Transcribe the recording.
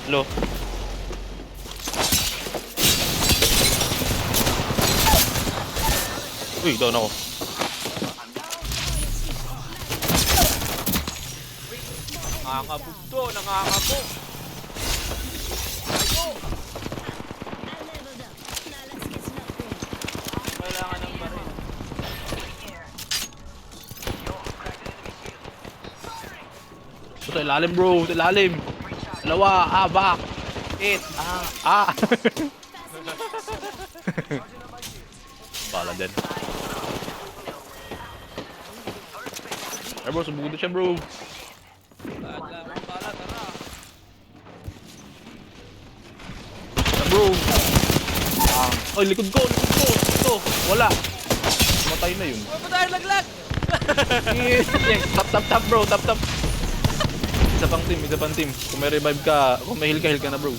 Hello. Uy, down ako. Nangangabog to, nangangabog. Kailangan ng baril. Sa ilalim bro, sa ilalim. Dalawa, back. It, Bala din. Ay bro, subukan siya bro. Bala, tara. Bro. Ay, likod ko. Ito, wala. Matay na yun. Huwag mo tayo laglag! Tap bro, tap. Isa pang team. Kung may revive ka, kung may heal ka na bro.